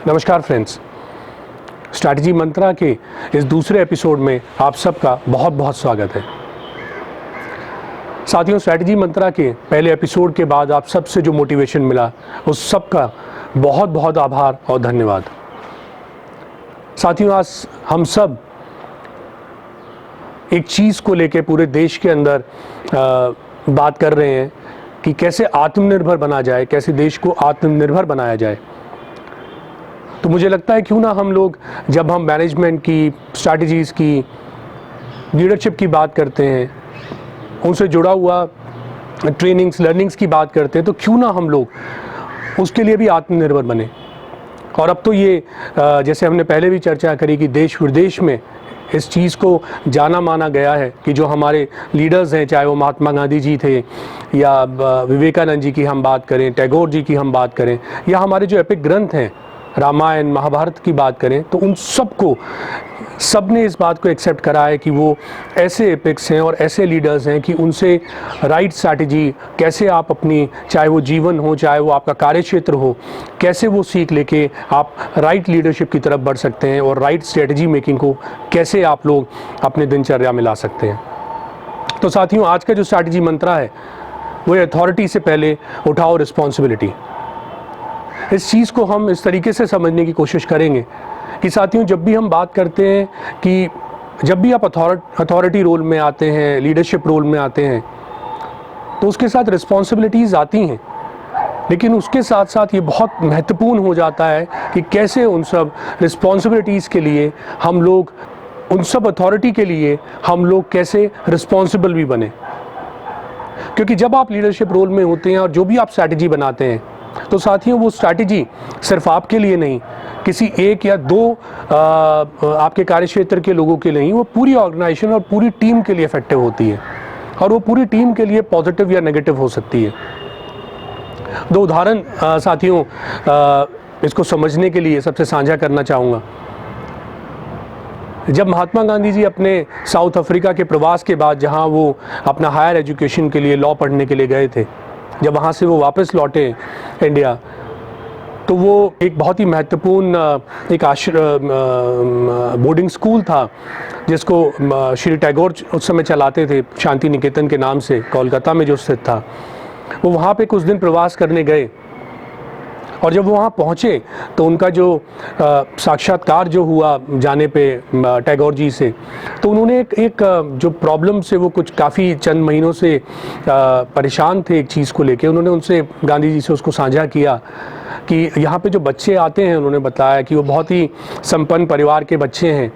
नमस्कार friends, strategy मंत्रा के इस दूसरे एपिसोड में आप सबका बहुत बहुत स्वागत है। साथियों, स्ट्रैटेजी मंत्रा के पहले एपिसोड के बाद आप सबसे जो मोटिवेशन मिला उस सब का बहुत बहुत आभार और धन्यवाद। साथियों, आज हम सब एक चीज़ को लेकर पूरे देश के अंदर बात कर रहे हैं कि कैसे आत्मनिर्भर बना जाए, कैसे देश को आत्मनिर्भर बनाया जाए। तो मुझे लगता है क्यों ना हम लोग जब हम मैनेजमेंट की, स्ट्रैटेजीज़ की, लीडरशिप की बात करते हैं, उनसे जुड़ा हुआ ट्रेनिंग्स, लर्निंग्स की बात करते हैं, तो क्यों ना हम लोग उसके लिए भी आत्मनिर्भर बने। और अब तो ये जैसे हमने पहले भी चर्चा करी कि देश विदेश में इस चीज़ को जाना माना गया है कि जो हमारे लीडर्स हैं, चाहे वो महात्मा गांधी जी थे या विवेकानंद जी की हम बात करें, टैगोर जी की हम बात करें, या हमारे जो एपिक ग्रंथ हैं, रामायण, महाभारत की बात करें, तो उन सब ने इस बात को एक्सेप्ट करा है कि वो ऐसे एपिक्स हैं और ऐसे लीडर्स हैं कि उनसे राइट स्ट्रैटेजी कैसे आप अपनी, चाहे वो जीवन हो, चाहे वो आपका कार्यक्षेत्र हो, कैसे वो सीख लेके आप राइट लीडरशिप की तरफ बढ़ सकते हैं और राइट स्ट्रैटेजी मेकिंग को कैसे आप लोग अपने दिनचर्या में ला सकते हैं। तो साथियों, आज का जो स्ट्रैटेजी मंत्रा है वो अथॉरिटी से पहले उठाओ रिस्पॉन्सिबिलिटी। इस चीज़ को हम इस तरीके से समझने की कोशिश करेंगे कि साथियों, जब भी हम बात करते हैं कि जब भी आप अथॉरिटी रोल में आते हैं, लीडरशिप रोल में आते हैं, तो उसके साथ रिस्पॉन्सिबिलिटीज़ आती हैं, लेकिन उसके साथ साथ ये बहुत महत्वपूर्ण हो जाता है कि कैसे उन सब रिस्पॉन्सिबिलिटीज़ के लिए हम लोग, उन सब अथॉरिटी के लिए हम लोग कैसे रिस्पॉन्सिबल भी बने। क्योंकि जब आप लीडरशिप रोल में होते हैं और जो भी आप स्ट्रैटेजी बनाते हैं, तो साथियों वो स्ट्रैटेजी सिर्फ आपके लिए नहीं, किसी एक या दो आपके कार्यक्षेत्र के लोगों के लिए नहीं, वो पूरी ऑर्गेनाइजेशन और पूरी टीम के लिए इफेक्टिव होती है और वो पूरी टीम के लिए पॉजिटिव या नेगेटिव हो सकती है। दो उदाहरण साथियों इसको समझने के लिए सबसे साझा करना चाहूँगा। जब महात्मा गांधी जी अपने साउथ अफ्रीका के प्रवास के बाद, जहाँ वो अपना हायर एजुकेशन के लिए, लॉ पढ़ने के लिए गए थे, जब वहाँ से वो वापस लौटे इंडिया, तो वो एक बहुत ही महत्वपूर्ण एक बोर्डिंग स्कूल था जिसको श्री टैगोर उस समय चलाते थे, शांति निकेतन के नाम से, कोलकाता में जो स्थित था। वो वहाँ पे कुछ दिन प्रवास करने गए और जब वो वहाँ पहुँचे तो उनका जो साक्षात्कार जो हुआ जाने पे टैगोर जी से, तो उन्होंने एक जो प्रॉब्लम से वो कुछ काफ़ी चंद महीनों से परेशान थे एक चीज़ को लेके, उन्होंने उनसे, गांधी जी से उसको साझा किया कि यहाँ पे जो बच्चे आते हैं, उन्होंने बताया कि वो बहुत ही संपन्न परिवार के बच्चे हैं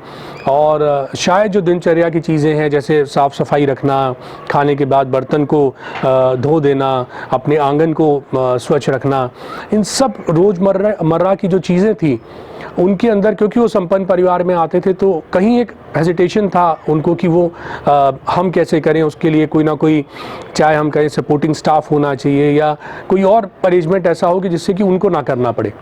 और शायद जो दिनचर्या की चीज़ें हैं, जैसे साफ़ सफाई रखना, खाने के बाद बर्तन को धो देना, अपने आंगन को स्वच्छ रखना, इन सब रोज़मर्रा की जो चीज़ें थी उनके अंदर, क्योंकि वो संपन्न परिवार में आते थे, तो कहीं एक हेजिटेशन था उनको कि वो हम कैसे करें, उसके लिए कोई ना कोई, चाहे हम कहें सपोर्टिंग स्टाफ होना चाहिए या कोई और अरेंजमेंट ऐसा हो कि जिससे कि उनको ना करना पड़े।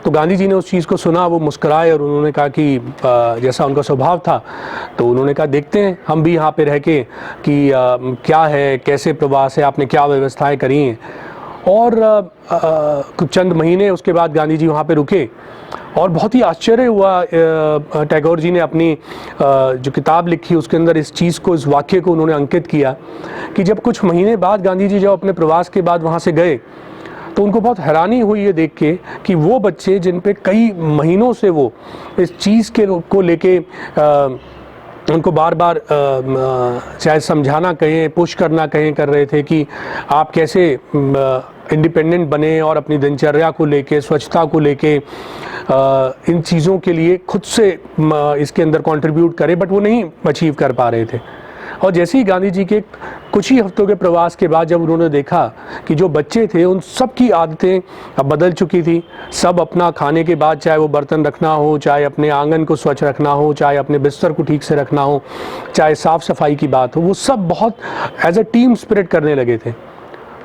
तो गांधी जी ने उस चीज़ को सुना, वो मुस्कुराए और उन्होंने कहा कि जैसा उनका स्वभाव था, तो उन्होंने कहा देखते हैं हम भी यहाँ पे रह के कि क्या है, कैसे प्रवास है, आपने क्या व्यवस्थाएं करी हैं। और कुछ चंद महीने उसके बाद गांधी जी वहाँ पे रुके और बहुत ही आश्चर्य हुआ। टैगोर जी ने अपनी जो किताब लिखी उसके अंदर इस चीज़ को, इस वाक्य को उन्होंने अंकित किया कि जब कुछ महीने बाद गांधी जी जब अपने प्रवास के बाद वहाँ से गए, तो उनको बहुत हैरानी हुई ये देख के कि वो बच्चे जिन पे कई महीनों से वो इस चीज़ को लेके उनको बार बार चाहे समझाना कहें, पुश करना कहें कर रहे थे कि आप कैसे इंडिपेंडेंट बने और अपनी दिनचर्या को लेके, स्वच्छता को लेके, इन चीज़ों के लिए खुद से इसके अंदर कंट्रीब्यूट करें, बट वो नहीं अचीव कर पा रहे थे। और जैसे ही गांधी जी के कुछ ही हफ्तों के प्रवास के बाद जब उन्होंने देखा कि जो बच्चे थे उन सब की आदतें अब बदल चुकी थी, सब अपना खाने के बाद, चाहे वो बर्तन रखना हो, चाहे अपने आंगन को स्वच्छ रखना हो, चाहे अपने बिस्तर को ठीक से रखना हो, चाहे साफ़ सफाई की बात हो, वो सब बहुत एज अ टीम स्पिरिट करने लगे थे।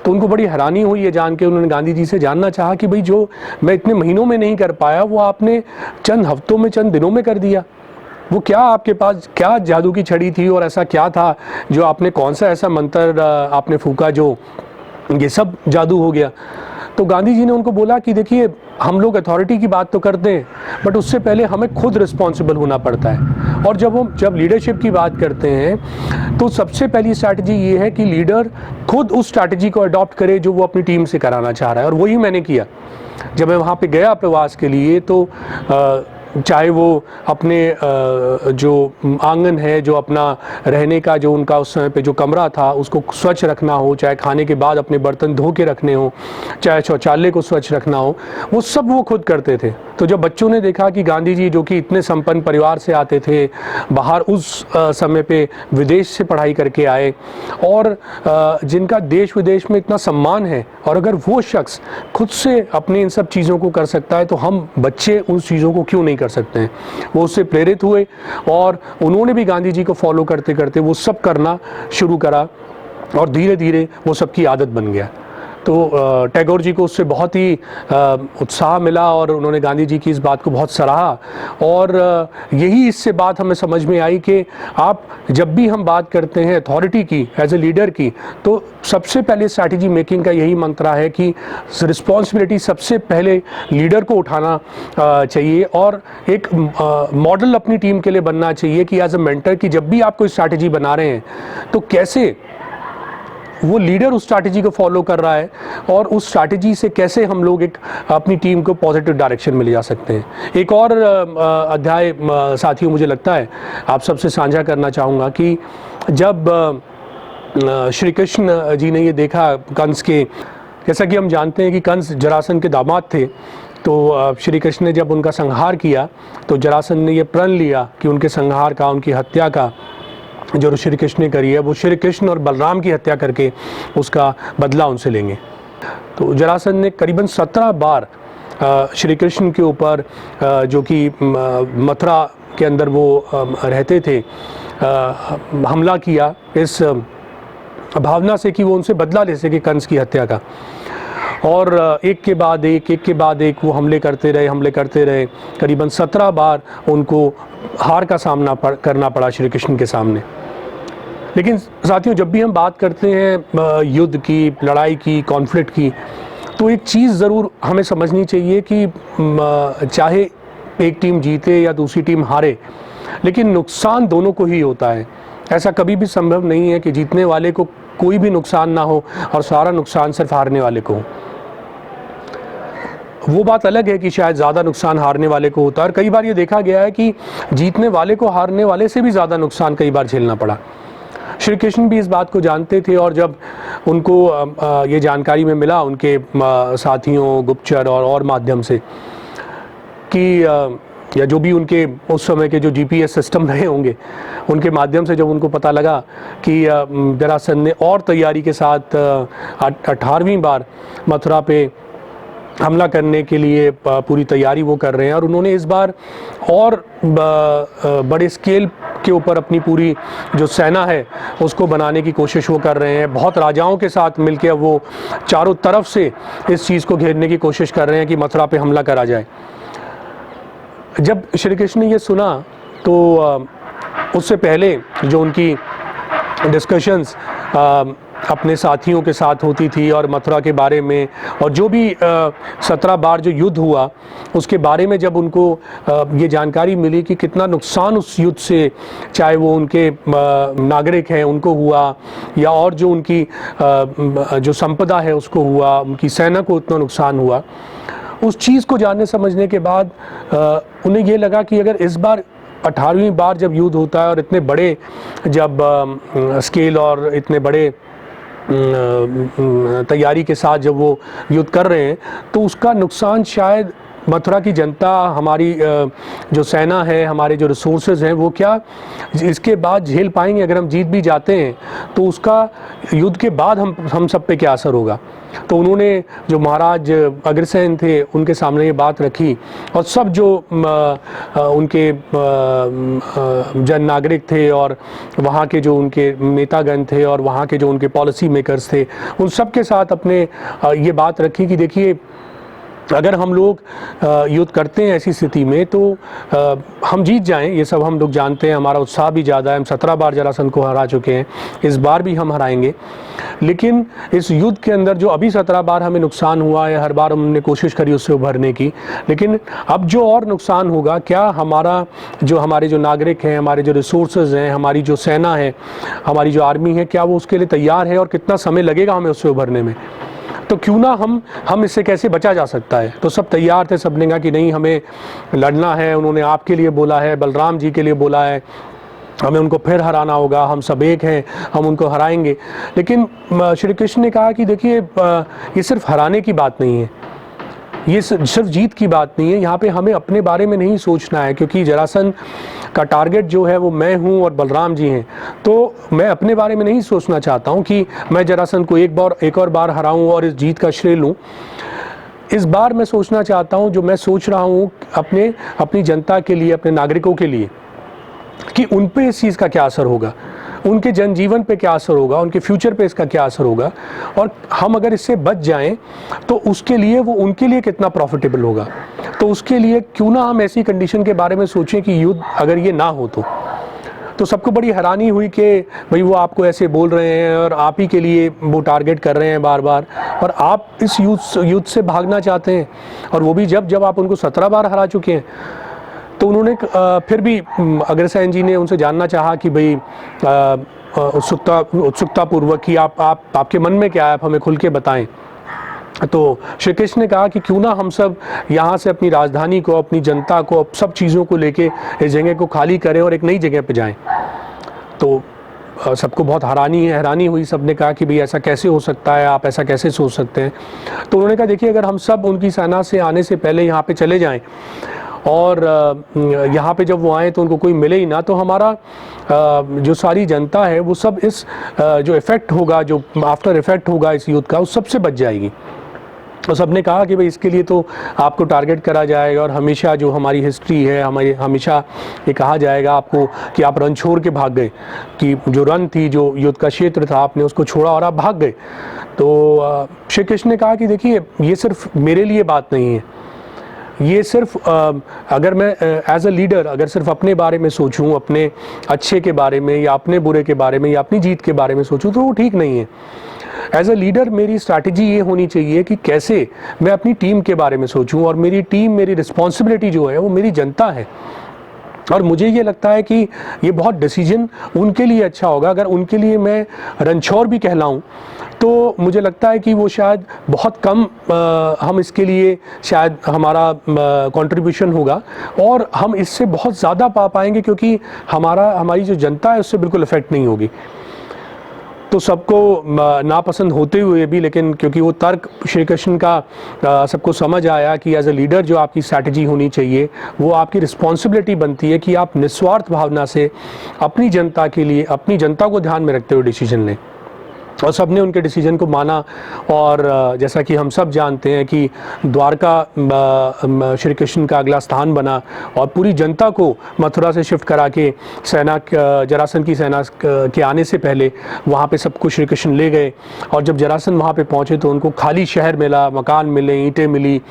तो उनको बड़ी हैरानी हुई ये जान के, उन्होंने गांधी जी से जानना चाहा कि भाई जो मैं इतने महीनों में नहीं कर पाया वो आपने चंद हफ्तों में, चंद दिनों में कर दिया। वो क्या आपके पास, क्या जादू की छड़ी थी और ऐसा क्या था जो आपने, कौन सा ऐसा मंत्र आपने फूका जो ये सब जादू हो गया। तो गांधी जी ने उनको बोला कि देखिए, हम लोग अथॉरिटी की बात तो करते हैं, बट उससे पहले हमें खुद रिस्पॉन्सिबल होना पड़ता है। और जब लीडरशिप की बात करते हैं तो सबसे पहली स्ट्रैटेजी ये है कि लीडर खुद उस स्ट्रैटेजी को अडॉप्ट करे जो वो अपनी टीम से कराना चाह रहा है। और वही मैंने किया। जब मैं वहाँ पे गया प्रवास के लिए, तो चाहे वो अपने जो आंगन है, जो अपना रहने का जो उनका उस समय पे जो कमरा था उसको स्वच्छ रखना हो, चाहे खाने के बाद अपने बर्तन धो के रखने हो, चाहे शौचालय को स्वच्छ रखना हो, वो सब वो खुद करते थे। तो जब बच्चों ने देखा कि गांधी जी, जो कि इतने संपन्न परिवार से आते थे, बाहर उस समय पे विदेश से पढ़ाई करके आए और जिनका देश विदेश में इतना सम्मान है, और अगर वो शख्स खुद से अपने इन सब चीज़ों को कर सकता है तो हम बच्चे उस चीज़ों को क्यों नहीं कर सकते हैं। वो उससे प्रेरित हुए और उन्होंने भी गांधी जी को फॉलो करते करते वो सब करना शुरू करा और धीरे धीरे वो सबकी आदत बन गया। तो टैगोर जी को उससे बहुत ही उत्साह मिला और उन्होंने गांधी जी की इस बात को बहुत सराहा। और यही इससे बात हमें समझ में आई कि आप जब भी हम बात करते हैं अथॉरिटी की, एज ए लीडर की, तो सबसे पहले स्ट्रैटेजी मेकिंग का यही मंत्र है कि रिस्पॉन्सिबिलिटी सबसे पहले लीडर को उठाना चाहिए और एक मॉडल अपनी टीम के लिए बनना चाहिए कि एज ए मेंटर कि जब भी आप कोई स्ट्रैटेजी बना रहे हैं तो कैसे वो लीडर उस स्ट्रैटेजी को फॉलो कर रहा है और उस स्ट्रैटेजी से कैसे हम लोग एक अपनी टीम को पॉजिटिव डायरेक्शन में ले जा सकते हैं। एक और अध्याय साथियों मुझे लगता है आप सबसे साझा करना चाहूँगा कि जब श्री कृष्ण जी ने ये देखा कंस के, जैसा कि हम जानते हैं कि कंस जरासंध के दामाद थे, तो श्री कृष्ण ने जब उनका संहार किया तो जरासंध ने ये प्रण लिया कि उनके संहार का, उनकी हत्या का जो श्री कृष्ण ने करी है वो श्री कृष्ण और बलराम की हत्या करके उसका बदला उनसे लेंगे। तो जरासंध ने करीबन 17 बार श्री कृष्ण के ऊपर, जो कि मथुरा के अंदर वो रहते थे, हमला किया इस भावना से कि वो उनसे बदला ले सके कंस की हत्या का। और एक के बाद एक वो हमले करते रहे। करीबन 17 बार उनको हार का सामना करना पड़ा श्री कृष्ण के सामने। लेकिन साथियों, जब भी हम बात करते हैं युद्ध की, लड़ाई की, कॉन्फ्लिक्ट की, तो एक चीज़ ज़रूर हमें समझनी चाहिए कि चाहे एक टीम जीते या दूसरी टीम हारे, लेकिन नुकसान दोनों को ही होता है। ऐसा कभी भी संभव नहीं है कि जीतने वाले को कोई भी नुकसान ना हो और सारा नुकसान सिर्फ हारने वाले को हो। वो बात अलग है कि शायद ज़्यादा नुकसान हारने वाले को होता है, और कई बार ये देखा गया है कि जीतने वाले को हारने वाले से भी ज़्यादा नुकसान कई बार झेलना पड़ा। श्री कृष्ण भी इस बात को जानते थे और जब उनको ये जानकारी में मिला उनके साथियों, गुप्तचर और माध्यम से कि या जो भी उनके उस समय के जो GPS सिस्टम रहे होंगे, उनके माध्यम से जब उनको पता लगा कि जरासंध ने और तैयारी के साथ 18वीं बार मथुरा पे हमला करने के लिए पूरी तैयारी वो कर रहे हैं, और उन्होंने इस बार और बड़े स्केल के ऊपर अपनी पूरी जो सेना है उसको बनाने की कोशिश वो कर रहे हैं। बहुत राजाओं के साथ मिलकर वो चारों तरफ से इस चीज़ को घेरने की कोशिश कर रहे हैं कि मथुरा पे हमला करा जाए। जब श्री कृष्ण ने ये सुना तो उससे पहले जो उनकी डिस्कशंस अपने साथियों के साथ होती थी और मथुरा के बारे में, और जो भी 17 बार जो युद्ध हुआ उसके बारे में जब उनको ये जानकारी मिली कि कितना नुकसान उस युद्ध से, चाहे वो उनके नागरिक हैं उनको हुआ या और जो उनकी जो संपदा है उसको हुआ, उनकी सेना को इतना नुकसान हुआ, उस चीज़ को जानने समझने के बाद उन्हें ये लगा कि अगर इस बार 18वीं बार जब युद्ध होता है और इतने बड़े जब स्केल और इतने बड़े तैयारी के साथ जब वो युद्ध कर रहे हैं, तो उसका नुकसान शायद मथुरा की जनता, हमारी जो सेना है, हमारे जो रिसोर्सेज हैं, वो क्या इसके बाद झेल पाएंगे। अगर हम जीत भी जाते हैं तो उसका युद्ध के बाद हम सब पे क्या असर होगा। तो उन्होंने जो महाराज अग्रसेन थे उनके सामने ये बात रखी, और सब जो उनके जन नागरिक थे और वहाँ के जो उनके नेतागण थे और वहाँ के जो उनके पॉलिसी मेकर्स थे, उन सब के साथ अपने ये बात रखी कि देखिए अगर हम लोग युद्ध करते हैं ऐसी स्थिति में तो हम जीत जाएं, ये सब हम लोग जानते हैं, हमारा उत्साह भी ज़्यादा है, हम 17 बार जरासंध को हरा चुके हैं, इस बार भी हम हराएंगे। लेकिन इस युद्ध के अंदर जो अभी 17 बार हमें नुकसान हुआ है, हर बार हमने कोशिश करी उससे उभरने की, लेकिन अब जो और नुकसान होगा, क्या हमारे जो नागरिक हैं, हमारे जो रिसोर्सेज हैं, हमारी जो सेना है, हमारी जो आर्मी है, क्या वो उसके लिए तैयार है और कितना समय लगेगा हमें उससे उभरने में? तो क्यों ना हम इससे कैसे बचा जा सकता है। तो सब तैयार थे, सब ने कहा कि नहीं, हमें लड़ना है, उन्होंने आपके लिए बोला है, बलराम जी के लिए बोला है, हमें उनको फिर हराना होगा, हम सब एक हैं, हम उनको हराएंगे। लेकिन श्री कृष्ण ने कहा कि देखिए, ये सिर्फ हराने की बात नहीं है, ये सिर्फ जीत की बात नहीं है, यहाँ पे हमें अपने बारे में नहीं सोचना है, क्योंकि जरासंध का टारगेट जो है वो मैं हूँ और बलराम जी हैं। तो मैं अपने बारे में नहीं सोचना चाहता हूँ कि मैं जरासंध को एक और बार हराऊँ और इस जीत का श्रेय लूँ। इस बार मैं सोचना चाहता हूँ, जो मैं सोच रहा हूँ अपनी जनता के लिए, अपने नागरिकों के लिए, कि उन पे इस चीज़ का क्या असर होगा, उनके जनजीवन पे क्या असर होगा, उनके फ्यूचर पे इसका क्या असर होगा, और हम अगर इससे बच जाएं तो उसके लिए वो उनके लिए कितना प्रॉफिटेबल होगा। तो उसके लिए क्यों ना हम ऐसी कंडीशन के बारे में सोचें कि युद्ध अगर ये ना हो तो सबको बड़ी हैरानी हुई कि भाई वो आपको ऐसे बोल रहे हैं और आप ही के लिए वो टारगेट कर रहे हैं बार बार, और आप इस युद्ध से भागना चाहते हैं, और वो भी जब आप उनको 17 बार हरा चुके हैं। तो उन्होंने फिर भी अग्रसेन जी ने उनसे जानना चाहा कि भाई उत्सुकता पूर्वक कि आपके मन में क्या है, आप हमें खुल के बताएं। तो श्री कृष्ण ने कहा कि क्यों ना हम सब यहाँ से अपनी राजधानी को, अपनी जनता को, सब चीज़ों को लेके इस जगह को खाली करें और एक नई जगह पे जाएं। तो सबको बहुत हैरानी हुई, सब ने कहा कि भाई ऐसा कैसे हो सकता है, आप ऐसा कैसे सोच सकते हैं। तो उन्होंने कहा देखिए, अगर हम सब उनकी सेना से आने से पहले यहाँ पे चले जाएं और यहाँ पे जब वो आए तो उनको कोई मिले ही ना, तो हमारा जो सारी जनता है वो सब इस जो इफ़ेक्ट होगा, जो आफ्टर इफ़ेक्ट होगा इस युद्ध का, उस सबसे बच जाएगी। तो सबने कहा कि भाई इसके लिए तो आपको टारगेट करा जाएगा, और हमेशा जो हमारी हिस्ट्री है, हमेशा ये कहा जाएगा आपको कि आप रन छोड़ के भाग गए, कि जो रन थी, जो युद्ध का क्षेत्र था, आपने उसको छोड़ा और आप भाग गए। तो श्री कृष्ण ने कहा कि देखिए, ये सिर्फ मेरे लिए बात नहीं है, ये सिर्फ अगर मैं एज अ लीडर अगर सिर्फ अपने बारे में सोचूं, अपने अच्छे के बारे में या अपने बुरे के बारे में या अपनी जीत के बारे में सोचूं, तो वो ठीक नहीं है। एज अ लीडर मेरी स्ट्रैटेजी ये होनी चाहिए कि कैसे मैं अपनी टीम के बारे में सोचूं, और मेरी टीम, मेरी रिस्पॉन्सिबिलिटी जो है वो मेरी जनता है। और मुझे ये लगता है कि ये बहुत डिसीजन उनके लिए अच्छा होगा। अगर उनके लिए मैं रणछोड़ भी कहलाऊं तो मुझे लगता है कि वो शायद बहुत कम हम इसके लिए शायद हमारा कंट्रीब्यूशन होगा, और हम इससे बहुत ज़्यादा पा पाएंगे, क्योंकि हमारी जो जनता है उससे बिल्कुल इफेक्ट नहीं होगी। तो सबको नापसंद होते हुए भी, लेकिन क्योंकि वो तर्क श्री कृष्ण का सबको समझ आया कि एज ए लीडर जो आपकी स्ट्रैटेजी होनी चाहिए, वो आपकी रिस्पॉन्सिबिलिटी बनती है कि आप निस्वार्थ भावना से अपनी जनता के लिए, अपनी जनता को ध्यान में रखते हुए डिसीजन लें। और सब ने उनके डिसीजन को माना, और जैसा कि हम सब जानते हैं कि द्वारका श्री कृष्ण का अगला स्थान बना, और पूरी जनता को मथुरा से शिफ्ट करा के जरासंध की सेना के आने से पहले वहाँ पे सबको श्री कृष्ण ले गए। और जब जरासंध वहाँ पे पहुँचे तो उनको खाली शहर मिला, मकान मिले, ईंटें मिली,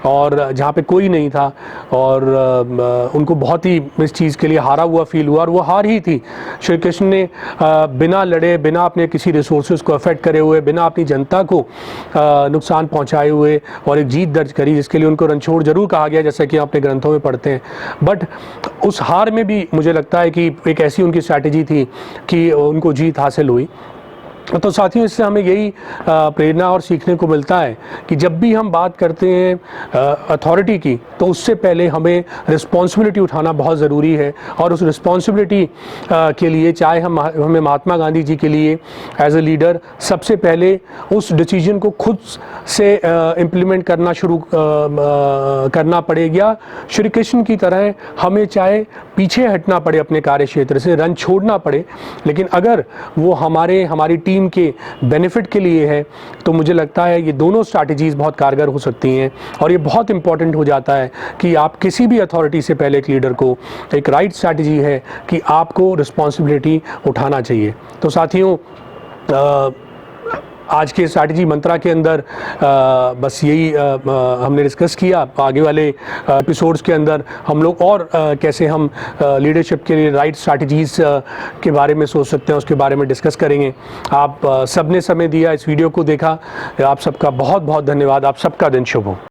और जहाँ पे कोई नहीं था, और उनको बहुत ही इस चीज़ के लिए हारा हुआ फील हुआ, और वो हार ही थी। श्री कृष्ण ने बिना लड़े, बिना अपने किसी रिसोर्सेज को अफेक्ट करे हुए, बिना अपनी जनता को नुकसान पहुंचाए हुए और एक जीत दर्ज करी, जिसके लिए उनको रणछोड़ जरूर कहा गया, जैसा कि अपने ग्रंथों में पढ़ते हैं। बट उस हार में भी मुझे लगता है कि एक ऐसी उनकी स्ट्रैटेजी थी कि उनको जीत हासिल हुई। तो साथियों, इससे हमें यही प्रेरणा और सीखने को मिलता है कि जब भी हम बात करते हैं अथॉरिटी की, तो उससे पहले हमें रिस्पॉन्सिबिलिटी उठाना बहुत ज़रूरी है। और उस रिस्पॉन्सिबिलिटी के लिए, चाहे हमें महात्मा गांधी जी के लिए एज ए लीडर सबसे पहले उस डिसीजन को खुद से इम्प्लीमेंट करना शुरू करना पड़ेगा। श्री कृष्ण की तरह हमें चाहे पीछे हटना पड़े अपने कार्य क्षेत्र से, रन छोड़ना पड़े, लेकिन अगर वो हमारी टीम के बेनिफिट के लिए है, तो मुझे लगता है ये दोनों स्ट्रैटेजीज बहुत कारगर हो सकती हैं। और ये बहुत इंपॉर्टेंट हो जाता है कि आप किसी भी अथॉरिटी से पहले एक लीडर को एक राइट स्ट्रैटेजी है कि आपको रिस्पॉन्सिबिलिटी उठाना चाहिए। तो साथियों, आज के स्ट्रैटेजी मंत्रा के अंदर बस यही हमने डिस्कस किया। आगे वाले एपिसोड्स के अंदर हम लोग और कैसे हम लीडरशिप के लिए राइट स्ट्रैटेजीज़ के बारे में सोच सकते हैं, उसके बारे में डिस्कस करेंगे। आप सबने समय दिया, इस वीडियो को देखा, आप सबका बहुत बहुत धन्यवाद। आप सबका दिन शुभ हो।